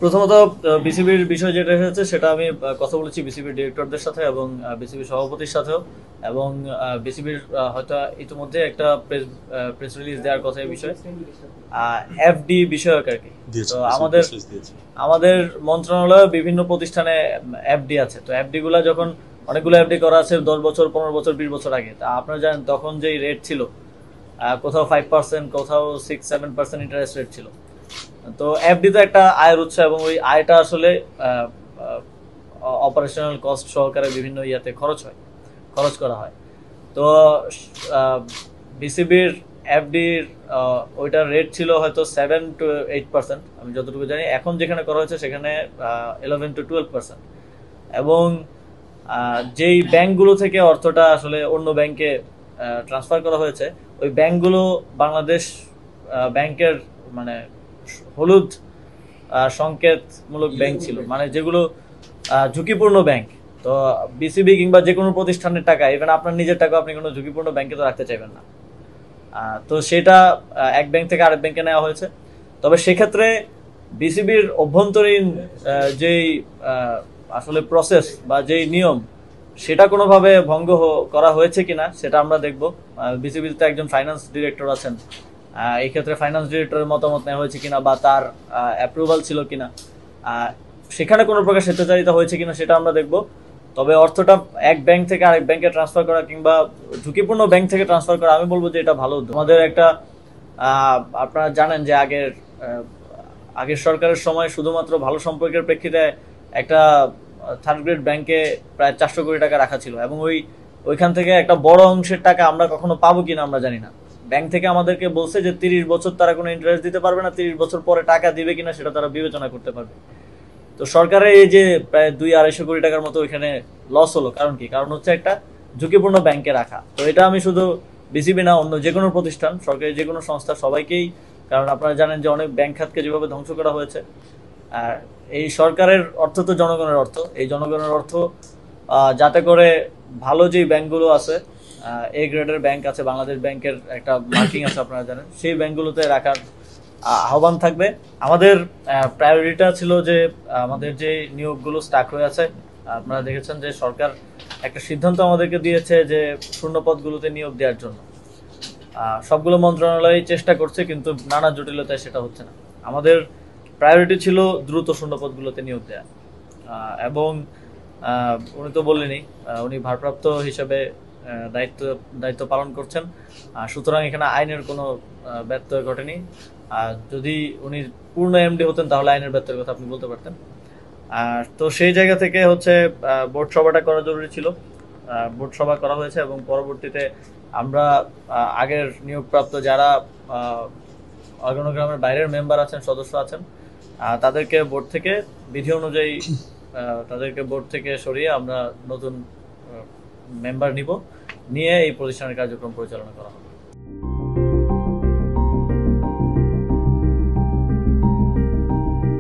প্রথমত বিসিবির বিষয় যেটা হচ্ছে সেটা আমি কথা বলেছি বিসিবির ডিরেক্টরদের সাথে এবং বিসিবির সভাপতির সাথেও এবং বিসিবির হয়তো ইতিমধ্যে একটা প্রেস রিলিজ দেওয়ার কথা এই বিষয়ে এফডি বিষয়ক আর কি। তো আমাদের আমাদের মন্ত্রণালয়ে বিভিন্ন প্রতিষ্ঠানে এফডি আছে। তো এফডি গুলা যখন অনেকগুলো এফডি করা আছে 10 বছর 15 বছর 20 বছর আগে, তা আপনারা জানেন তখন যেই রেট ছিল কোথাও 5%, কোথাও 6-7% ইন্টারেস্ট রেট ছিল। তো এফডি তো একটা আয়ের উৎস এবং ওই আয়টা আসলে অপারেশনাল কস্ট সহকারে বিভিন্ন ইয়াতে খরচ করা হয়। তো বিসিবির এফডির ওইটার রেট ছিল হয়তো 7-8%, আমি যতটুকু জানি। এখন যেখানে করা হয়েছে সেখানে 11-12%। এবং যেই ব্যাংকগুলো থেকে অর্থটা আসলে অন্য ব্যাংকে ট্রান্সফার করা হয়েছে, ওই ব্যাংকগুলো বাংলাদেশ ব্যাংকের মানে হলুদ সংকেতমূলক ব্যাংক ছিল, মানে যেগুলো ঝুঁকিপূর্ণ ব্যাংক। তো বিসিবি কিংবা যে কোনো প্রতিষ্ঠানের টাকা, ইভেন আপনার নিজের টাকা আপনি কোনো ঝুঁকিপূর্ণ ব্যাংকে তো রাখতে চাইবেন না। তো সেটা এক ব্যাংক থেকে আরেক ব্যাংকে নেওয়া হয়েছে। তবে সেক্ষেত্রে বিসিবির অভ্যন্তরীণ যেই আসলে প্রসেস বা যেই নিয়ম, সেটা কোনোভাবে ভঙ্গ করা হয়েছে কিনা সেটা আমরা দেখব। বিসিবিতে একজন ফাইন্যান্স ডিরেক্টর আছেন, এই ক্ষেত্রে ফাইন্যান্স ডিরেক্টরের মতামত নেওয়া হয়েছে কিনা বা তার অ্যাপ্রুভাল ছিল কিনা, সেখানে কোনো প্রকার স্বেচ্ছাচারিতা হয়েছে কিনা সেটা আমরা দেখব। তবে অর্থটা এক ব্যাংক থেকে আরেক ব্যাংকে ট্রান্সফার করা কিংবা ঝুঁকিপূর্ণ ব্যাংক থেকে ট্রান্সফার করা, আমি বলবো যে এটা ভালো উদ্যোগ। আমাদের একটা আপনারা জানেন যে আগের সরকারের সময় শুধুমাত্র ভালো সম্পর্কের প্রেক্ষিতে একটা থার্ড গ্রেড ব্যাংকে প্রায় 400 কোটি টাকা রাখা ছিল এবং ওইখান থেকে একটা বড় অংশের টাকা আমরা কখনো পাবো কিনা আমরা জানি না। ব্যাংক থেকে আমাদেরকে বলছে যে 30 বছর তারা কোনো ইন্টারেস্ট দিতে পারবে না, 30 বছর পরে টাকা দিবে কিনা সেটা তারা বিবেচনা করতে পারবে। তো সরকারের এই যে প্রায় 200-250 কোটি টাকার মতো ওইখানে লস হলো, কারণ কি? কারণ হচ্ছে একটা ঝুঁকিপূর্ণ ব্যাংকে রাখা। তো এটা আমি শুধু বিসিবি না, অন্য যে কোনো প্রতিষ্ঠান, সরকারি যে কোনো সংস্থা, সবাইকেই, কারণ আপনারা জানেন যে অনেক ব্যাংক খাতকে যেভাবে ধ্বংস করা হয়েছে, আর এই সরকারের অর্থ তো জনগণের অর্থ, এই জনগণের অর্থ যাতে করে ভালো যেই ব্যাংকগুলো আছে, এ গ্রেডের ব্যাংক আছে, বাংলাদেশ ব্যাংকের একটা মার্কিং আছে আপনারা জানেন, সেই ব্যাংকগুলোতে রাখার আহ্বান থাকবে। আমাদের প্রায়োরিটিটা ছিল যে আমাদের যে নিয়োগগুলো স্টাক হয়ে আছে, আপনারা দেখেছেন যে সরকার একটা সিদ্ধান্ত আমাদেরকে দিয়েছে যে শূন্যপদগুলোতে নিয়োগ দেওয়ার জন্য। সবগুলো মন্ত্রণালয় চেষ্টা করছে, কিন্তু নানা জটিলতায় সেটা হচ্ছে না। আমাদের প্রায়োরিটি ছিল দ্রুত শূন্যপদগুলোতে নিয়োগ দেওয়া। এবং উনি তো বললেনই উনি ভারপ্রাপ্ত হিসেবে দায়িত্ব পালন করছেন, সুতরাং এখানে আইনের কোনো ব্যত্যয় ঘটেনি। যদি উনি পূর্ণ এমডি হতেন তাহলে আইনের ব্যত্যয়ের কথা আপনি বলতে পারতেন। তো সেই জায়গা থেকে হচ্ছে বোর্ড সভাটা করা জরুরি ছিল। বোর্ড সভা করা হয়েছে এবং পরবর্তীতে আমরা আগের নিয়োগপ্রাপ্ত যারা অর্গানোগ্রামের বাইরের মেম্বার আছেন, সদস্য আছেন, তাদেরকে বোর্ড থেকে বিধি অনুযায়ী তাদেরকে বোর্ড থেকে সরিয়ে আমরা নতুন মেম্বার নিয়ে এই প্রতিষ্ঠানের কার্যক্রম পরিচালনা করা হবে।